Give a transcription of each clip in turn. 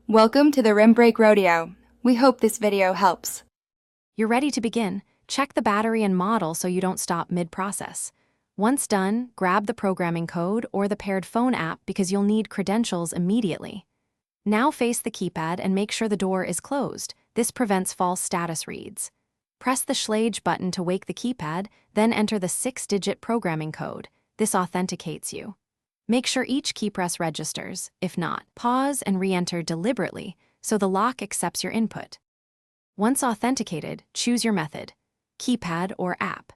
Welcome to the Rim Brake Rodeo. We hope this video helps. You're ready to begin. Check the battery and model so you don't stop mid-process. Once done, grab the programming code or the paired phone app because you'll need credentials immediately. Now face the keypad and make sure the door is closed. This prevents false status reads. Press the Schlage button to wake the keypad, then enter the 6-digit programming code. This authenticates you. Make sure each key press registers. If not, pause and re-enter deliberately so the lock accepts your input. Once authenticated, choose your method, keypad or app.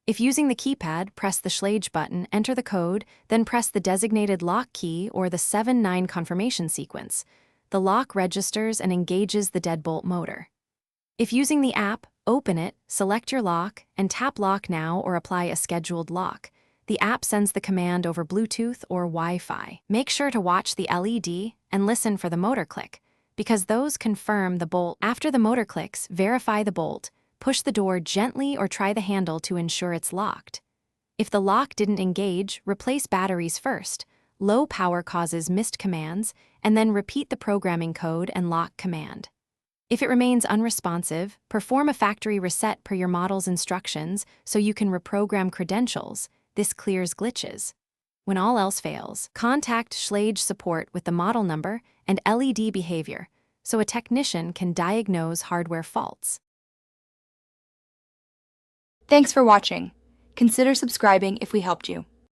If using the keypad, press the Schlage button, enter the code, then press the designated lock key or the 7-9 confirmation sequence. The lock registers and engages the deadbolt motor. If using the app, open it, select your lock, and tap Lock Now or apply a scheduled lock. The app sends the command over Bluetooth or Wi-Fi. Make sure to watch the LED and listen for the motor click, because those confirm the bolt. After the motor clicks, verify the bolt, push the door gently or try the handle to ensure it's locked. If the lock didn't engage, replace batteries first. Low power causes missed commands, and then repeat the programming code and lock command. If it remains unresponsive, perform a factory reset per your model's instructions so you can reprogram credentials. This clears glitches. When all else fails, contact Schlage support with the model number and LED behavior so a technician can diagnose hardware faults. Thanks for watching. Consider subscribing if we helped you.